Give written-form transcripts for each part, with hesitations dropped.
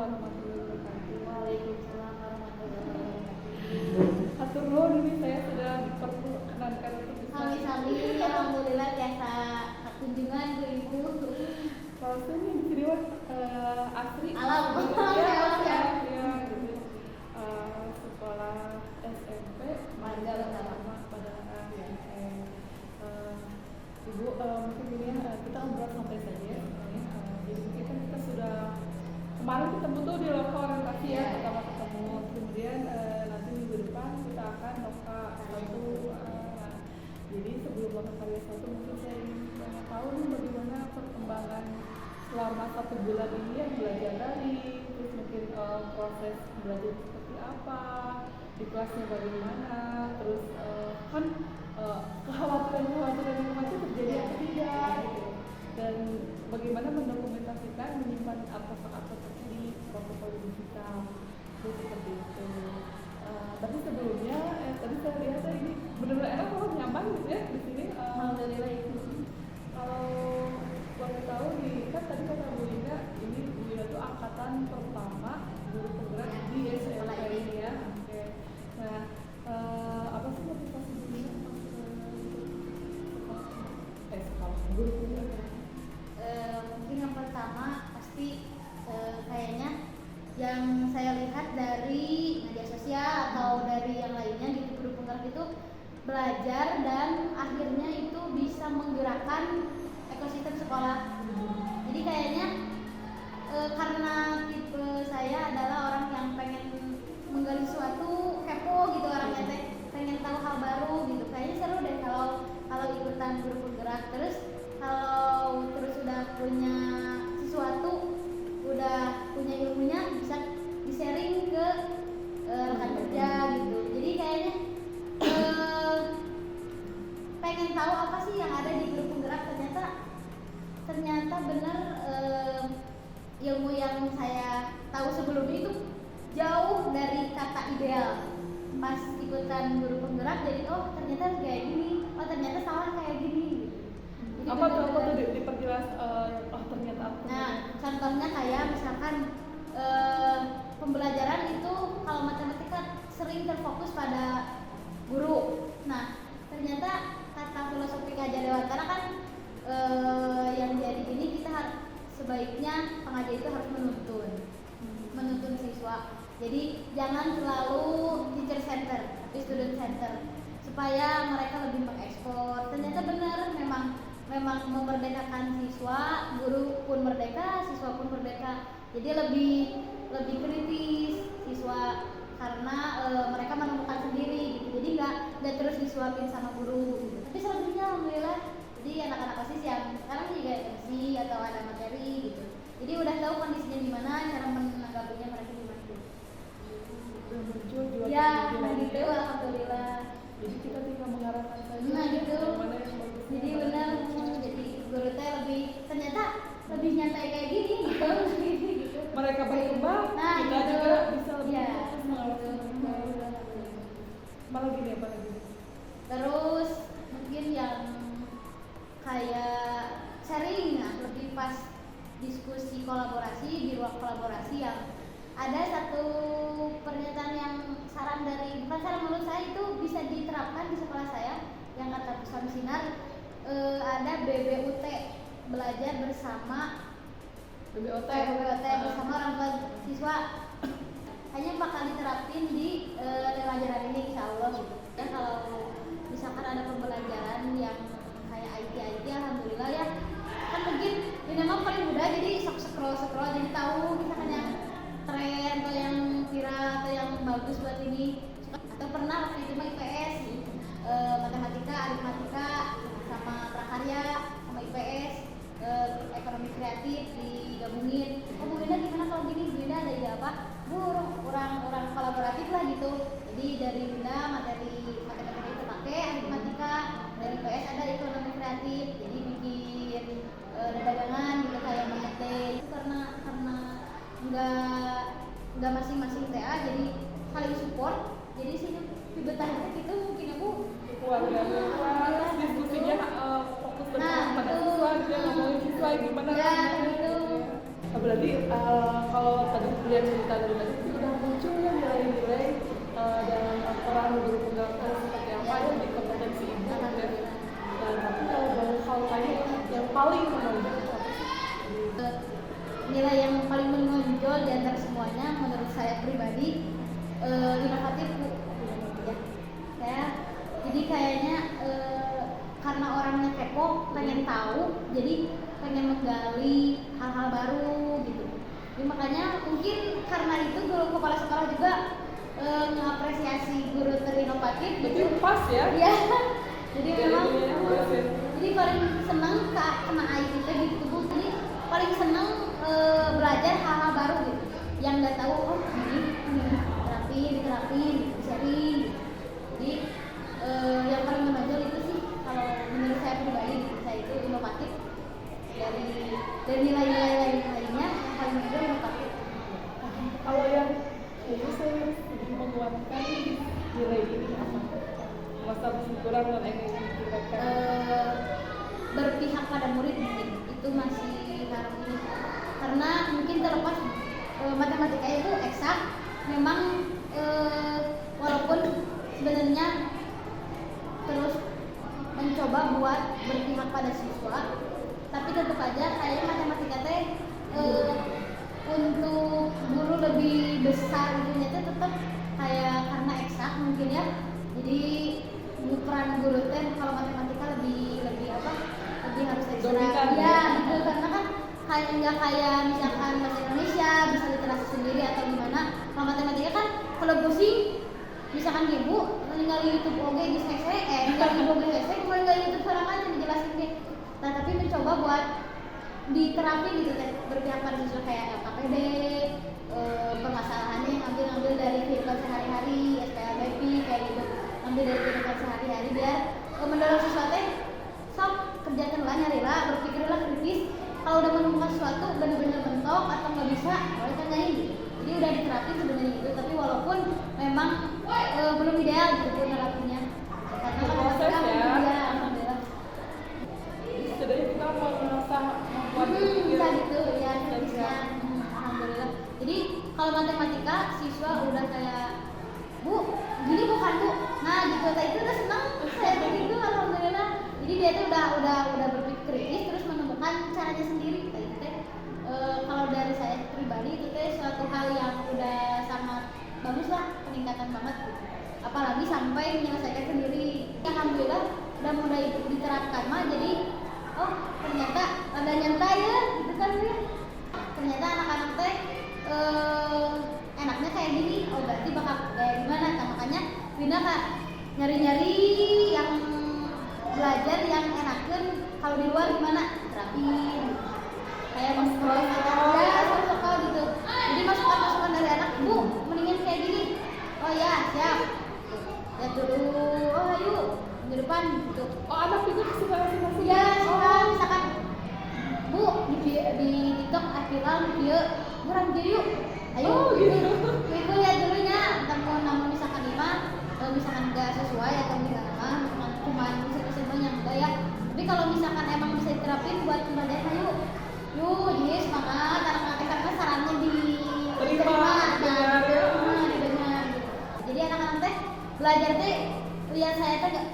warahmatullahi wabarakatuh. Waalaikumsalam warahmatullahi wabarakatuh. Hatur nuhun, ini saya sudah diperkenankan untuk bisa. Sami-sami, alhamdulillah biasa kunjungan ke ibu. Kalau saya nih di sini mah asri. Alhamdulillah. Ya, gitu. Sekolah SMP Marga Utama. pada ya. Ibu mungkin ini kita ngobrol santai saja. Jadi mungkin kan kita sudah kemarin ketemu tuh di loka orientasi ya, pertama ketemu. Kemudian nanti minggu depan kita akan loka satu. Jadi sebelum loka karya satu mungkin saya ingin tahu nih bagaimana perkembangan selama 1 bulan ini yang belajar daring, terus mungkin proses belajar seperti apa, di kelasnya bagaimana, terus kan kekhawatiran yang macam terjadi atau tidak gitu, dan bagaimana mendokumentasikan, menyimpan artefak terjadi protokol digital itu seperti itu. Tapi sebelumnya tadi saya lihat ini benar-benar enak kok, nyaman gitu ya di sini. Alhamdulillah itu. Kalau boleh tahu nih, kan tadi kata Bu Linda, ini Bu Linda itu angkatan pertama guru penggerak di SMP ini ya. Oke. Nah, apa sih motivasi Bu Linda masuk ke sekolah guru penggerak? Mungkin yang pertama pasti kayaknya yang saya lihat dari media sosial atau dari yang lainnya di guru penggerak itu belajar dan akhirnya itu bisa menggerakkan ekosistem sekolah. Jadi kayaknya karena tipe saya adalah orang yang pengen menggali sesuatu, kepo gitu orangnya teh, pengen tahu hal baru gitu. Kayaknya seru deh kalau ikutan guru penggerak. Terus kalau terus udah punya sesuatu, udah punya ilmunya, bisa di-sharing ke rekan kerja gitu. Jadi kayaknya pengen tahu apa sih yang ada di guru penggerak. Ternyata benar ilmu yang saya tahu sebelumnya itu jauh dari kata ideal. Pas ikutan guru penggerak jadi ternyata kayak gini, ternyata salah kayak gini. Jadi apa tuh diperjelas ternyata apa? Nah, contohnya kayak misalkan pembelajaran itu kalau matematika sering terfokus pada guru. Nah, ternyata kata filosofi Kajar Dewantara kan yang jadi gini, kita sebaiknya pengajar itu harus menuntun siswa. Jadi jangan selalu teacher center, tapi student center, supaya mereka lebih mengekspor. Ternyata benar, memang memerdekakan siswa, guru pun merdeka, siswa pun merdeka. Jadi lebih kritis siswa karena mereka menemukan sendiri gitu. Jadi nggak terus disuapin sama guru gitu. Tapi selebihnya alhamdulillah, jadi anak-anak OSIS yang sekarang juga MC atau ada materi gitu, jadi udah tahu kondisinya gimana, cara menanggapinya mereka gimana gitu. Ya, gitu, alhamdulillah. Jadi kita tinggal mengarahkan saja. Nah gitu. Mana yang bagus. Jadi benar, jadi guru teh ternyata lebih nyantai kayak gini gitu. Gitu. Mereka berkembang, nah, kita gitu. juga bisa lebih Ya, fokus mengawasi mereka. Malah gini apa lagi? Terus mungkin yang kayak sharing, lebih pas diskusi kolaborasi di ruang kolaborasi, yang ada satu pernyataan yang bukan saran, menurut saya itu bisa diterapkan di sekolah saya, yang kata Pusat Sinar, ada BBUT, belajar bersama BBOT bersama orang tua siswa. Hanya bakal diterapin di pelajaran ini insya Allah gitu. Ya kalau misalkan ada pembelajaran yang kayak IT alhamdulillah ya, kan mungkin ini memang paling mudah, jadi scroll jadi tahu misalkan yang tren atau yang viral atau yang bagus buat ini. Atau pernah waktu itu mah IPS, matematika, aritmatika sama prakarya sama IPS, ekonomi kreatif digabungin. Bu Linda gimana kalau gini? Bu Linda ada ide apa? Bu, orang kolaboratif lah gitu. Jadi dari Linda materi matematika itu pakai, aritmatika, dari IPS ada ekonomi kreatif, jadi bikin dagangan gitu kayak mate. Itu karena nggak masing-masing TA, jadi saling support. Jadi sini betahnya gitu mungkin aku keluarga diskusinya fokus pada siswa, dia ngomongin siswa gimana ya gitu. Nah, berarti kalau tadi lihat cerita dari tadi udah muncul ya nilai-nilai dalam laporan guru penggerak seperti apa ya di kompetensi ibu ya. Nah, tapi kalau hal lain yang paling menonjol itu apa sih? Nilai yang paling menonjol di antara semuanya menurut saya pribadi inovatif Bu. Ya. Jadi kayaknya karena orangnya kepo, pengen tahu, jadi pengen menggali hal-hal baru gitu. Jadi makanya mungkin karena itu guru kepala sekolah juga mengapresiasi guru terinovatif. Berarti pas ya? Iya. Jadi Dari memang ya. jadi paling senang kena IT gitu Bu. Jadi paling senang belajar hal-hal baru gitu. Yang nggak tahu ini diterapin, sharing. Jadi yang paling menonjol itu sih kalau menurut saya pribadi gitu, saya itu inovatif dari nilai-nilai lainnya yang paling menonjol inovatif. Kalau yang itu saya lebih menguatkan nilai ini apa? Masa kurang dan kita Berpihak pada murid mungkin itu masih harus ini karena mungkin terlepas matematika itu eksak memang walaupun sebenarnya terus mencoba buat berpihak pada siswa tapi tetap aja kayaknya matematika teh untuk guru lebih besar itunya teh tetap kayak karena eksak mungkin ya jadi peran guru teh kalau matematika lebih harus ekstra ya gitu karena kan kayak nggak kayak misalkan bahasa Indonesia bisa literasi sendiri atau gimana kalau matematika kan kalau pusing misalkan ibu tinggal YouTube oke di tinggal di oke kalau nggak YouTube sekarang aja dijelasin deh nah tapi mencoba buat diterapin gitu kan berpihak pada siswa kayak LKPD permasalahannya ngambil dari kehidupan sehari-hari SPLBP kayak gitu ambil dari kehidupan sehari-hari biar mendorong siswa teh sok kerjakanlah nyarilah berpikirlah kritis kalau udah menemukan sesuatu benar-benar mentok atau nggak bisa boleh tanyain gitu jadi udah diterapin sebenarnya gitu tapi walaupun memang belum ideal gitu nerapinnya karena kan proses ya alhamdulillah setidaknya kita merasa membuat bisa gitu ya kritisnya alhamdulillah jadi kalau matematika siswa udah kayak Bu gini bukan Bu nah gitu itu udah senang saya begitu alhamdulillah jadi dia tuh udah berpikir kritis terus menemukan caranya sendiri kayak gitu kalau dari saya pribadi itu teh suatu hal yang udah sangat bagus lah peningkatan banget gitu. Apalagi sampai menyelesaikan sendiri alhamdulillah udah mulai diterapkan mah jadi oh ternyata ada nyantai ya gitu kan ya ternyata anak-anak teh enaknya kayak gini oh berarti bakal kayak gimana nah, makanya Rina kak nyari-nyari yang belajar yang enakan kalau di luar gimana terapin kayak masuk sekolah gitu jadi masukan dari anak Bu mendingan kayak gini oh ya siap lihat dulu oh ayo minggu depan gitu oh anak juga suka ngasih ya misalkan Bu di TikTok viral video kurang video yuk ayo gitu itu lihat dulunya namun misalkan misalkan nggak sesuai atau gimana cuma bisa yang enggak ya tapi kalau misalkan emang bisa diterapin buat pembelajaran yuk jadi semangat anak-anak karena sarannya diterima didengar gitu. Jadi anak-anak teh belajar teh lihat saya teh gak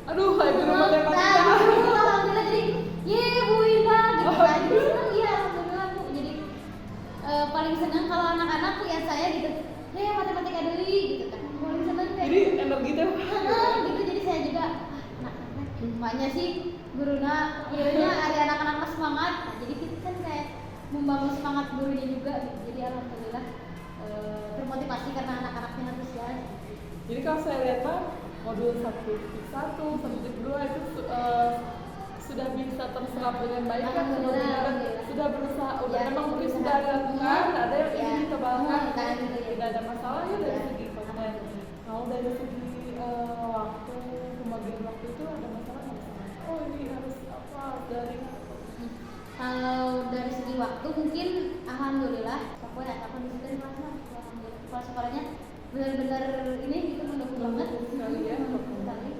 aduh kayak guru matematika alhamdulillah jadi Bu Ina gitu kan seneng ya alhamdulillah Bu jadi paling seneng kalau anak-anak lihat saya gitu matematika dulu gitu kan paling seneng kayak jadi energi teh gitu jadi saya juga makanya sih gurunya ada anak-anak semangat nah, jadi kita kan kayak membangun semangat gurunya juga gitu. Jadi alhamdulillah termotivasi karena anak-anaknya antusias jadi kalau saya lihat Pak modul 1.1 1.2 itu sudah bisa terserap dengan baik kan sudah berusaha udah memang mungkin sudah dilakukan ada yang ingin ditebalkan tidak ada masalah ya dari segi konten kalau dari segi waktu pembagian waktu itu ada masalah nggak? Oh ini harus apa dari kalau dari segi waktu mungkin alhamdulillah pokoknya apa di situ alhamdulillah kalau sekolahnya benar-benar ini gitu mendukung banget sekali ya sekali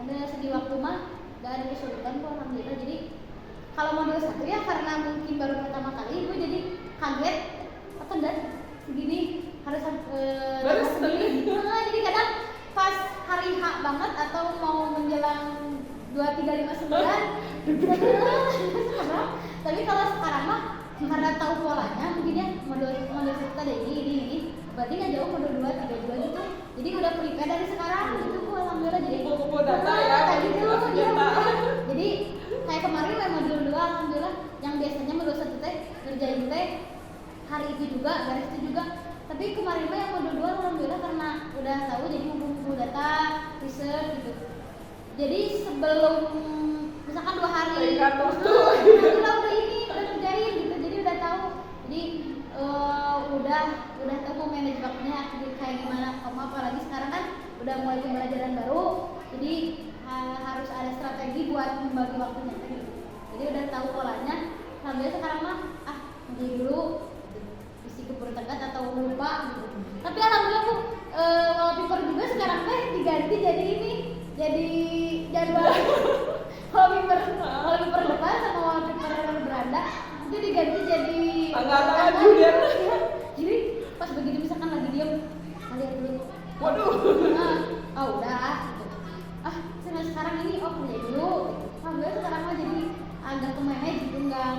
ada segi waktu mah gak ada kesulitan kok alhamdulillah jadi kalau modul 1 ya karena mungkin baru pertama kali gue jadi kaget apa dan segini harus Baru segini. Jadi kadang pas hari H banget atau mau menjelang 2, 3, 5, 9 tapi kalau sekarang mah karena tahu polanya mungkin ya modul 1 ada ini berarti nggak jauh modul 2, 3, 2 gitu jadi udah prepare dari sekarang gitu gue alhamdulillah jadi kumpul data ya kayak gitu ya data. jadi kayak kemarin modul 2 alhamdulillah yang biasanya modul 1 teh ngerjain teh hari itu juga garis itu juga tapi kemarin mah yang modul 2 alhamdulillah karena udah tahu jadi ngumpul data research gitu jadi sebelum misalkan 2 hari udah ini udah kerjain gitu jadi udah tahu jadi udah tahu mau manage waktunya kayak gimana apalagi sekarang kan udah mulai pembelajaran baru jadi harus ada strategi buat membagi waktunya gitu. Jadi udah tahu polanya alhamdulillah sekarang mah nanti dulu isi keburu tenggat atau lupa gitu. Tapi alhamdulillah Bu wallpaper juga sekarang teh diganti jadi ini jadi jadwal wallpaper depan sama wallpaper beranda itu diganti jadi tanggal ya. Jadi pas begitu misalkan lagi diem lihat dulu waduh udah gitu. Sekarang ini kerja dulu alhamdulillah sekarang mah jadi agak kemanage gitu enggak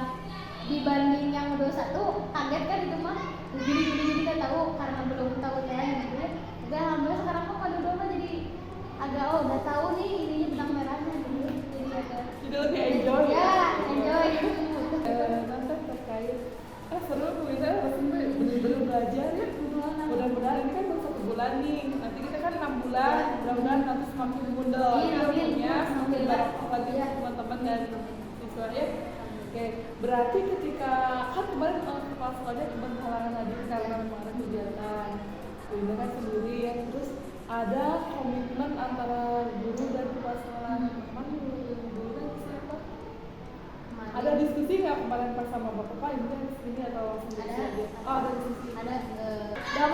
dibanding yang modul 1 kaget kan itu mah gini kan tahu karena belum tahu TA gitu ya tapi alhamdulillah sekarang mah modul 2 mah jadi agak udah tahu nih ininya benang merahnya gitu jadi agak jadi lebih enjoy ya enjoy nanti terkait seru kita bener-bener belajar ya mudah-mudahan ini kan baru 1 bulan nih nanti kita kan 6 bulan mudah-mudahan nanti semakin mudah ilmunya semakin banyak lagi teman-teman dan siswa ya. Oke, berarti ketika kan kemarin kepala sekolahnya cuma halangan hadir karena kemarin kegiatan ini kan sendiri ya terus ada komitmen antara guru dan kepala sekolah memang guru dan siapa? Ada diskusi nggak kemarin pas sama bapak ini kan ini atau langsung ada ada diskusi ada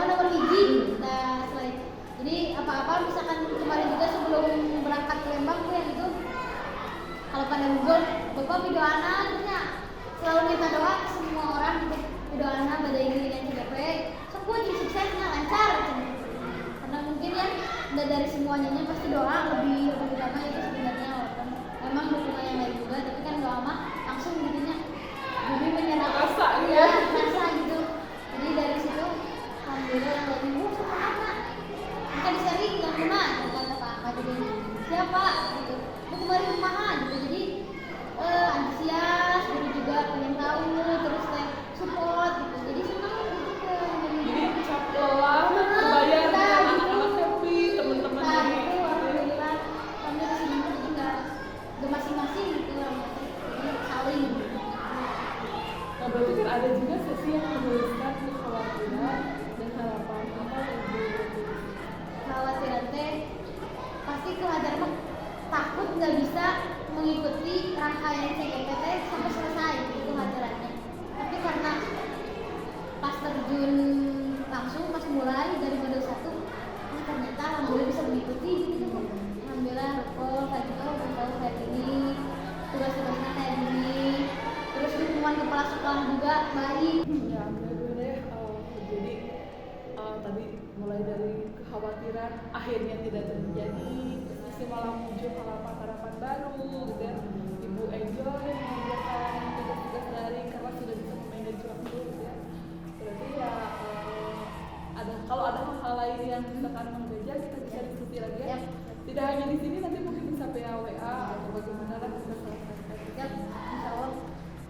nomor hiji kita slide jadi apa-apa misalkan kemarin juga sebelum berangkat ke Lembang tuh yang itu kalau pada gugur bapak video anak selalu minta doa ke semua orang gitu video anak pada ini dan CGP semua jadi suksesnya lancar karena mungkin ya dari semuanya pasti doa lebih utama itu sebenarnya walaupun memang dukungan yang lain juga tapi kan doa mah langsung jadinya lebih menyerah rasa gitu jadi dari situ alhamdulillah yang lebih sama anak kita di-sharing yang mana kata Pak jadi siapa gitu itu kemarin kumaha gitu jadi antusias gitu juga pengen tahu terus kayak support gitu jadi senang gitu jadi lelah terbayar dengan anak-anak happy teman-teman jadi alhamdulillah kami senang jadi nggak masing-masing gitu jadi saling nah berarti kan ada juga sesi yang menuliskan kekhawatiran dan harapan apa kekhawatiran teh pasti kekhawatiran takut nggak bisa mengikuti rangkaian CGPT sampai selesai itu kekhawatirannya tapi karena pas terjun langsung pas mulai dari modul 1 ternyata alhamdulillah bisa mengikuti gitu alhamdulillah kayak gitu tahu kayak gini tugas-tugasnya kayak gini terus dukungan kepala sekolah juga baik ya alhamdulillah jadi tadi mulai dari kekhawatiran akhirnya tidak terjadi terus masih malah muncul harapan-harapan baru gitu ya Ibu enjoy mengerjakan tugas-tugas daring karena sudah bisa memanage waktu gitu ya berarti ya kalau ada hal-hal lain yang misalkan mengejar kita bisa diskusi lagi ya tidak hanya di sini nanti mungkin bisa WA atau bagaimana lah kita selesaikan siap insya Allah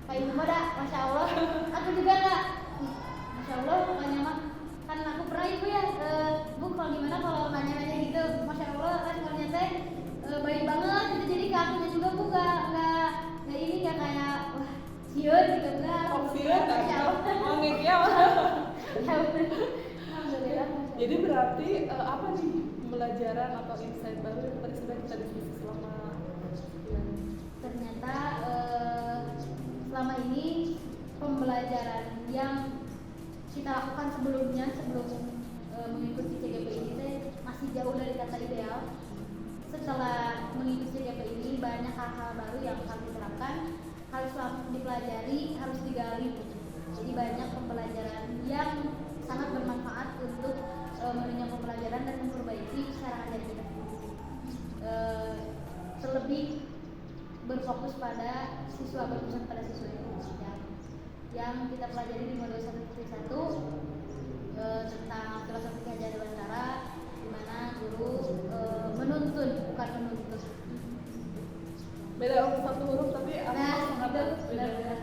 kayak Ibu dah masya Allah aku juga enggak masya Allah pokoknya mah kan aku pernah Ibu ya Bu kalau gimana kalau nanya-nanya gitu masya Allah responnya teh baik banget gitu jadi ke akunya juga Bu nggak ini nggak kayak wah siun gitu enggak siun ngeknya alhamdulillah jadi berarti apa nih pembelajaran atau insight baru yang tadi sudah kita diskusi selama ternyata selama ini pembelajaran yang kita lakukan sebelum mengikuti CGP ini masih jauh dari kata ideal. Setelah mengikuti CGP ini banyak hal-hal baru yang kami terapkan harus langsung dipelajari, harus digali gitu. Jadi banyak pembelajaran yang sangat bermanfaat untuk menunjang pembelajaran dan memperbaiki cara ajar kita. Terlebih berfokus pada siswa, berfokus pada siswa itu yang kita pelajari di modul 1.1 tentang filosofi Ki Hajar Dewantara, di mana guru menuntun bukan menuntut. Beda untuk satu huruf tapi Nah, sangat itu beda. benar.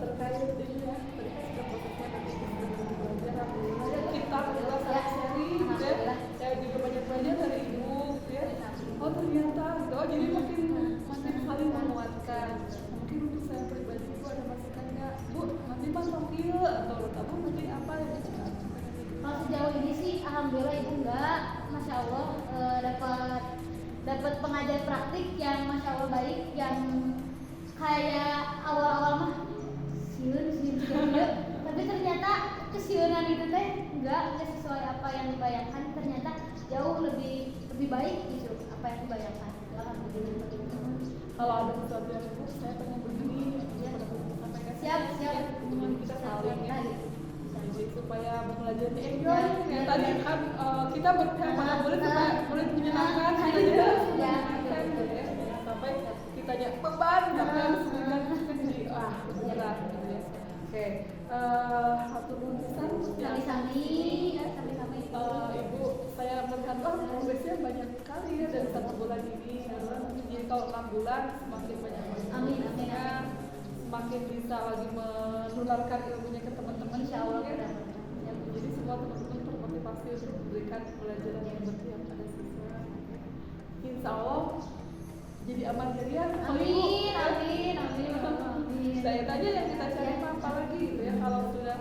Terkait ini ya, tadi kan sudah prosesnya nanti kita belajar, alhamdulillah kita adalah sangat sharing gitu ya. Saya juga banyak belajar dari ibu gitu ya. Oh ternyata gitu, oh jadi makin saling menguatkan. Mungkin untuk saya pribadi itu ada masukan nggak, Bu? Nanti mas wakil atau nanti apa ya? Kalau sejauh ini sih alhamdulillah ibu enggak, masya Allah dapat pengajar praktik yang masya Allah baik, yang kayak awal-awal mah siun tapi ternyata kesiunan itu teh enggak sesuai apa yang dibayangkan, ternyata jauh lebih baik gitu apa yang dibayangkan. Alhamdulillah. Kalau ada sesuatu yang Bu, saya pengen begini, ya sampaikan. Siap Teman kita saling ya. Jadi supaya belajarnya enjoy. Ya, Ya, ya, tadi ya. kan kita berkata boleh supaya boleh menyenangkan Nah, gitu itu, ya. ya. Menyenangkan gitu ya. Jangan sampai kitanya beban tapi harus dengan jadi berat gitu ya. Oke. Satu lukisan Sami-sami Ibu, saya melihat progresnya banyak sekali ya dari 1 bulan ini. Jadi kalau 6 bulan semakin banyak Amin. semakin bisa lagi menularkan ilmunya ke teman-teman. Insya Allah ya. ya. Jadi semua teman-teman termotivasi untuk memberikan pelajaran yang bertiap pada siswa. Insya Allah jadi aman jariah. Amin. Saya tanya yang kita cari apa lagi gitu ya, kalau sudah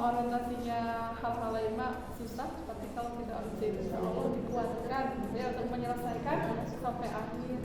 orientasinya hal-hal lain mah susah, tapi kalau tidak bisa insya Allah dikuatkan gitu ya untuk menyelesaikan sampai akhir.